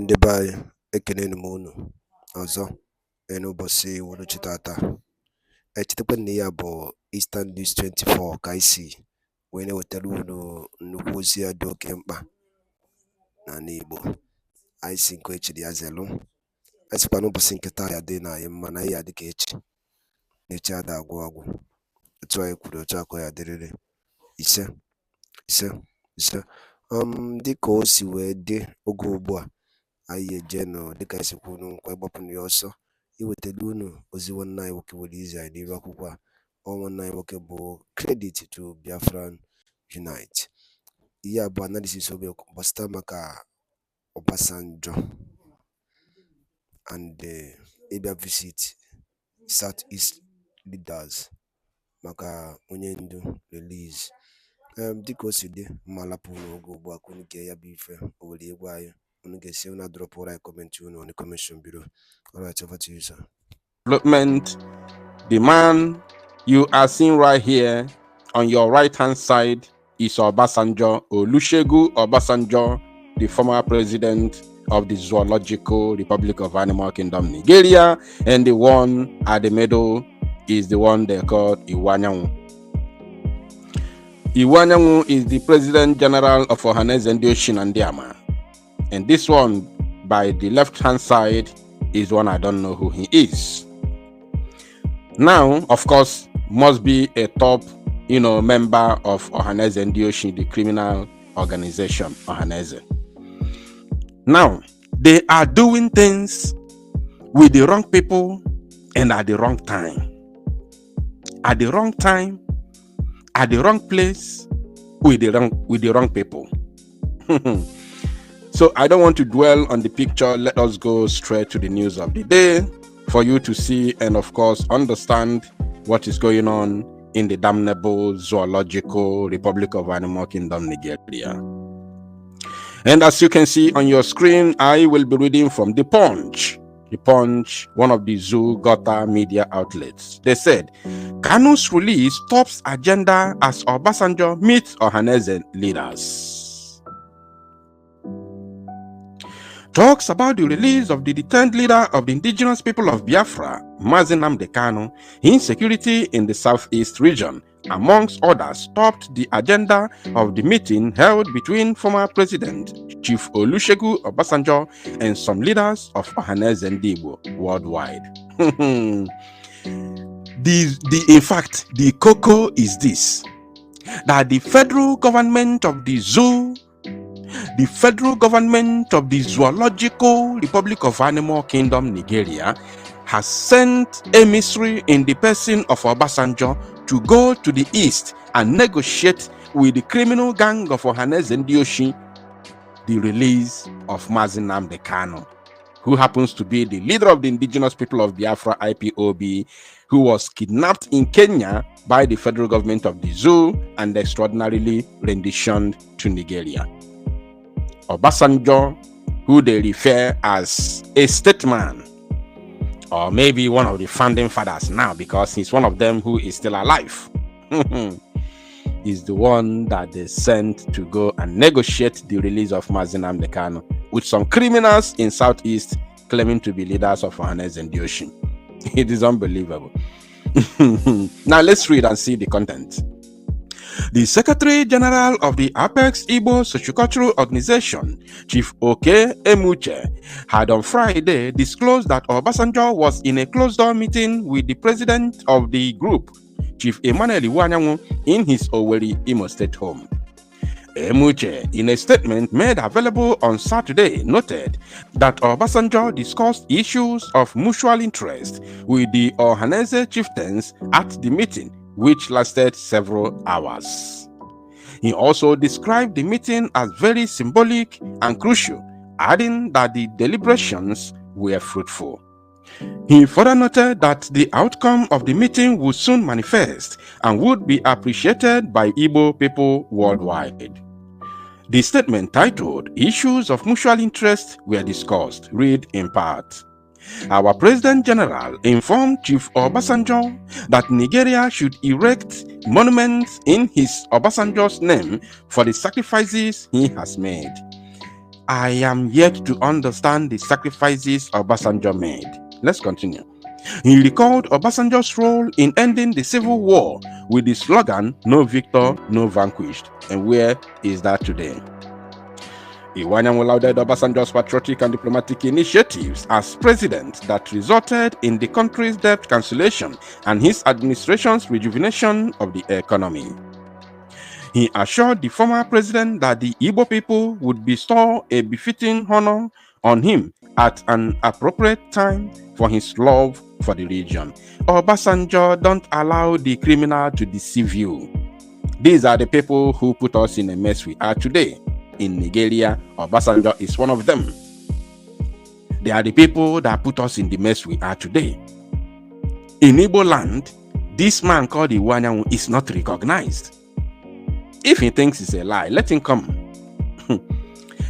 ndị be anyị ekenenu m unu ọzọ n'ụbọchị uhuruchi tata. Echetakwa na ya bụ Eastern News 24 ka anyị si wee na-ewetara unu nnukwu ozi ya dị oke mkpa n'ala Igbo. Anyị si nke echiri ya zelu, anyị sikwa n'ụbọchị nke taa ya dị na anyị mma na ya dị ka echi na-echi ada agwụ agwụ. Otu anyị kwuru otu akọ ya dịrịrị ise dịka o si wee dị oge ugbu a, anyị eje nọ dịka esi kwuru nkwa ịgbapụnụ ya ọsọ iwetara unu ozi nwanne anyị nwoke nwere izi anyị n'iru akwụkwọ a. Nwanne anyị nwoke bụ Credit to Biafra Unite. Ihe a bụ analysis obi gbasara maka Obasanjo and ịbịa visit Southeast leaders maka onye ndu release. Dịka o si dị mmalapụ n'oge ugbu a kunu ke ya bụ ife o were egwu anyị unu ga-esi unu drop right comment unu on the comment below. Alright, over to you, sir. Development. The man you are seeing right here on your right hand side is Obasanjo, Olusegun Obasanjo, the former president of the Zoological Republic of Animal Kingdom, Nigeria, and the one at the middle is the one they call Iwanyanwu. Iwanyanwu is the President General of Ohaneze and Oshin and Diama. And this one, by the left-hand side, is one I don't know who he is. Now, of course, must be a top, member of Ohaneze and Oshin, the criminal organization, Ohaneze. Now, they are doing things with the wrong people and at the wrong time. At the wrong time, at the wrong place, with the wrong people. So I don't want to dwell on the picture. Let us go straight to the news of the day for you to see and of course understand what is going on in the damnable Zoological Republic of Animal Kingdom, Nigeria. And as you can see on your screen, I will be reading from The Punch. The Punch, one of the Zoo Gota media outlets. They said, Kanu's release tops agenda as Obasanjo meets Ohaneze leaders. Talks about the release of the detained leader of the indigenous people of Biafra, Nnamdi Kanu, insecurity in the southeast region, amongst others, topped the agenda of the meeting held between former President Chief Olusegun Obasanjo and some leaders of Ohaneze and Igbo worldwide. In fact, the cocoa is this, that the federal government of the zoo, the federal government of the Zoological Republic of Animal Kingdom, Nigeria, has sent emissary in the person of Obasanjo to go to the east and negotiate with the criminal gang of Ohaneze and Oshin the release of Nnamdi Kanu, who happens to be the leader of the indigenous people of Biafra, IPOB, who was kidnapped in Kenya by the federal government of the zoo and extraordinarily renditioned to Nigeria. Obasanjo, who they refer as a statesman, or maybe one of the founding fathers now, because he's one of them who is still alive, is the one that they sent to go and negotiate the release of Nnamdi Kanu with some criminals in Southeast claiming to be leaders of Ohaneze and Oshin. It is unbelievable. Now let's read and see the content. The Secretary General of the Apex Igbo Sociocultural Organization, Chief Oke Emuche, had on Friday disclosed that Obasanjo was in a closed-door meeting with the president of the group, Chief Emmanuel Iwanyanwu, in his Owerri, Imo State home. Emuche, in a statement made available on Saturday, noted that Obasanjo discussed issues of mutual interest with the Ohaneze chieftains at the meeting, which lasted several hours. He also described the meeting as very symbolic and crucial, adding that the deliberations were fruitful. He further noted that the outcome of the meeting would soon manifest and would be appreciated by Igbo people worldwide. The statement titled Issues of Mutual Interest were discussed, read in part. Our President General informed Chief Obasanjo that Nigeria should erect monuments in his Obasanjo's name for the sacrifices he has made. I am yet to understand the sacrifices Obasanjo made. Let's continue. He recalled Obasanjo's role in ending the civil war with the slogan, "No victor, no vanquished." And where is that today? Iwanyanwu lauded Obasanjo's patriotic and diplomatic initiatives as president that resulted in the country's debt cancellation and his administration's rejuvenation of the economy. He assured the former president that the Igbo people would bestow a befitting honor on him at an appropriate time for his love for the region. Obasanjo, don't allow the criminal to deceive you. These are the people who put us in the mess we are today. In Nigeria, Obasanjo is one of them. They are the people that put us in the mess we are today. In Igbo land, this man called Iwanyanwu is not recognized. If he thinks it's a lie, let him come.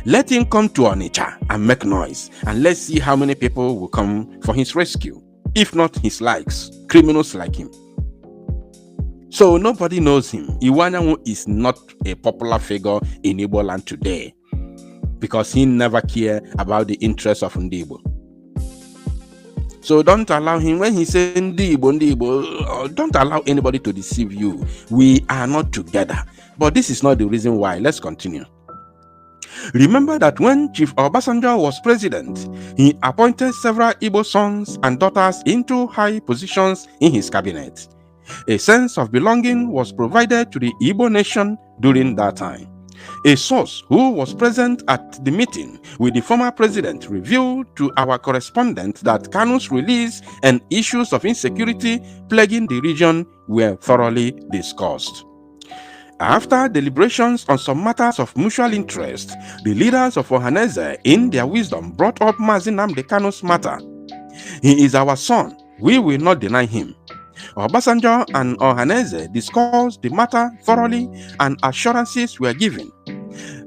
Let him come to Onitsha and make noise, and let's see how many people will come for his rescue. If not his likes, criminals like him. So nobody knows him. Iwanyanwu is not a popular figure in Igbo land today because he never cared about the interests of Igbo. So don't allow him, when he says Igbo, don't allow anybody to deceive you. We are not together. But this is not the reason why. Let's continue. Remember that when Chief Obasanjo was president, he appointed several Igbo sons and daughters into high positions in his cabinet. A sense of belonging was provided to the Igbo nation during that time. A source who was present at the meeting with the former president revealed to our correspondent that Kanu's release and issues of insecurity plaguing the region were thoroughly discussed. After deliberations on some matters of mutual interest, the leaders of Ohaneze, in their wisdom, brought up Nnamdi Kanu's matter. He is our son. We will not deny him. Obasanjo and Ohaneze discussed the matter thoroughly and assurances were given.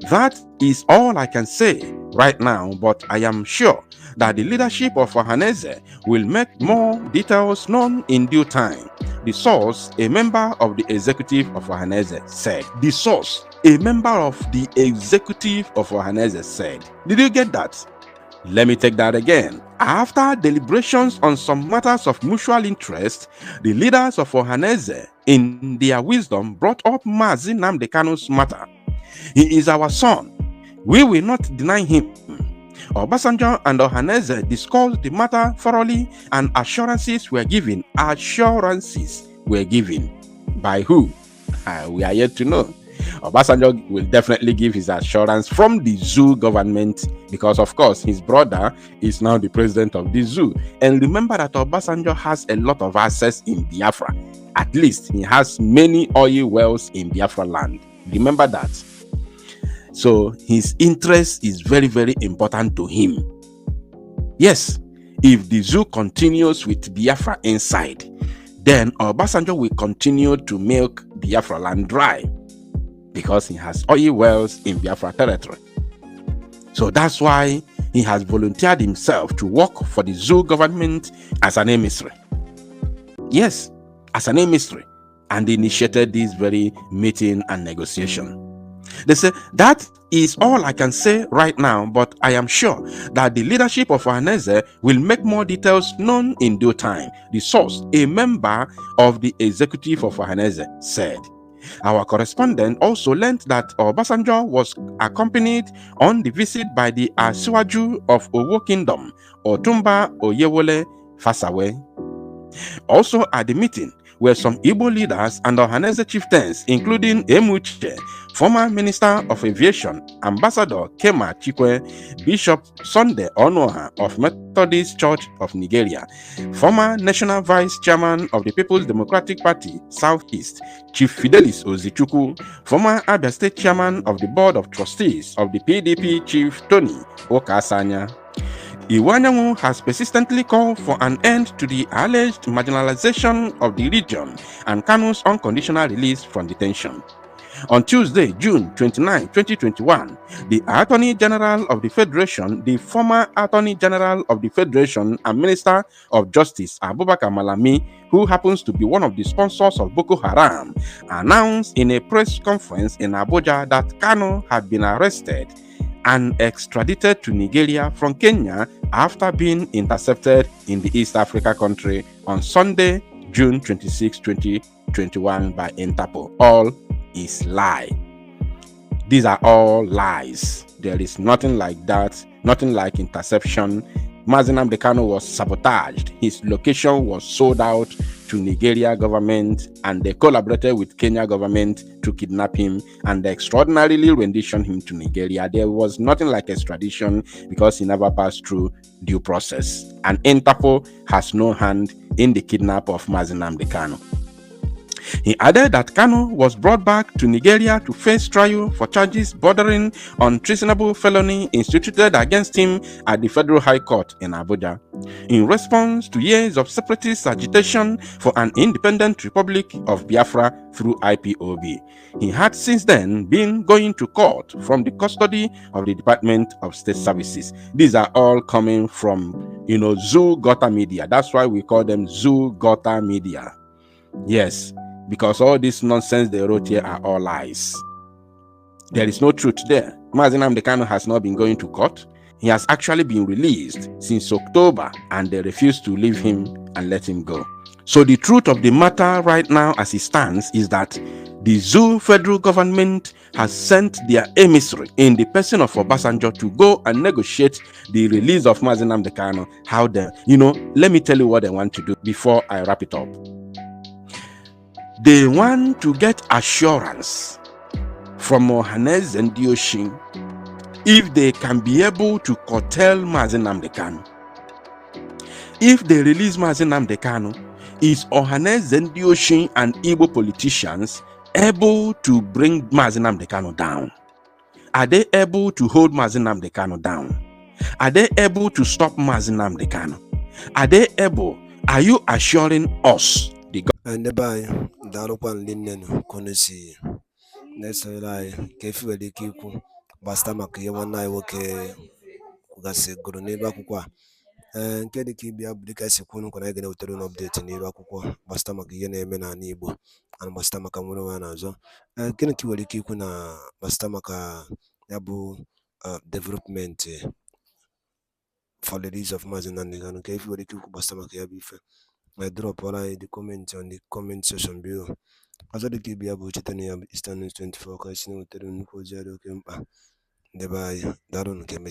That is all I can say right now, but I am sure that the leadership of Ohaneze will make more details known in due time. The source, a member of the executive of Ohaneze, said. The source, a member of the executive of Ohaneze, said. Did you get that? Let me take that again. After deliberations on some matters of mutual interest, the leaders of Ohaneze, in their wisdom, brought up Nnamdi Kanu's matter. He is our son. We will not deny him. Obasanjo and Ohaneze discussed the matter thoroughly and assurances were given. Assurances were given. By who? We are yet to know. Obasanjo will definitely give his assurance from the zoo government because, of course, his brother is now the president of the zoo. And remember that Obasanjo has a lot of assets in Biafra. At least he has many oil wells in Biafra land. Remember that. So his interest is very, very important to him. Yes, if the zoo continues with Biafra inside, then Obasanjo will continue to milk Biafra land dry because he has oil wells in Biafra territory. So that's why he has volunteered himself to work for the zoo government as an emissary. Yes, as an emissary, and initiated this very meeting and negotiation. They say, that is all I can say right now, but I am sure that the leadership of Ohaneze will make more details known in due time. The source, a member of the executive of Ohaneze, said. Our correspondent also learned that Obasanjo was accompanied on the visit by the Asiwaju of Owo Kingdom, Otumba Oyewole Fasawe. Also at the meeting were some Igbo leaders and Ohaneze chieftains, including Emuche, former Minister of Aviation, Ambassador Kema Chikwe, Bishop Sunday Onoha of Methodist Church of Nigeria, former National Vice Chairman of the People's Democratic Party, Southeast, Chief Fidelis Ozichukwu, former Abia State Chairman of the Board of Trustees of the PDP, Chief Tony Okasanya. Iwanyanwu has persistently called for an end to the alleged marginalization of the region and Kanu's unconditional release from detention. On Tuesday, June 29, 2021, the Attorney General of the Federation, the former Attorney General of the Federation and Minister of Justice, Abubakar Malami, who happens to be one of the sponsors of Boko Haram, announced in a press conference in Abuja that Kanu had been arrested and extradited to Nigeria from Kenya after being intercepted in the East Africa country on Sunday, June 26, 2021 by Interpol. All is lie. These are all lies. There is nothing like that, nothing like interception. Nnamdi Kanu was sabotaged. His location was sold out to Nigeria government, and they collaborated with Kenya government to kidnap him and extraordinarily rendition him to Nigeria. There was nothing like extradition because he never passed through due process. And Interpol has no hand in the kidnap of Nnamdi Kanu. He added that Kanu was brought back to Nigeria to face trial for charges bordering on treasonable felony instituted against him at the Federal High Court in Abuja. In response to years of separatist agitation for an independent Republic of Biafra through IPOB, he had since then been going to court from the custody of the Department of State Services. These are all coming from, Zoo Gota Media. That's why we call them Zoo Gota Media. Yes, because all this nonsense they wrote here are all lies. There is no truth there. Nnamdi Kanu has not been going to court. He has actually been released since October, and they refuse to leave him and let him go. So the truth of the matter right now as it stands is that the Zoo federal government has sent their emissary in the person of Obasanjo to go and negotiate the release of Nnamdi Kanu. How they, let me tell you what they want to do before I wrap it up. They want to get assurance from Ohanes and Dioshin if they can be able to curtail Nnamdi Kanu. If they release Nnamdi Kanu, is Ohanes and Dioshin and Igbo politicians able to bring Nnamdi Kanu down? Are they able to hold Nnamdi Kanu down? Are they able to stop Nnamdi Kanu? Are you assuring us? And by Darupan Linen Konesi necessarily Kefu de Kiku Bastama Yawana Woke Ugase Guruneba Kukwa and Kedi Kibia Bikasi Kunu can I get a update in Irakukwa Bastama Yene Mena Nibo and Bastama Kamuanazo and Keniki Kikuna Bastamaka Yabu development for the release of Mazin and Kefu de Kiku Bastama Yabife. I drop all the comment on the comment section below. As I keep able to tell you, Eastern 24 Casino, Nuko Zero Kempa, the by Darun Kemis.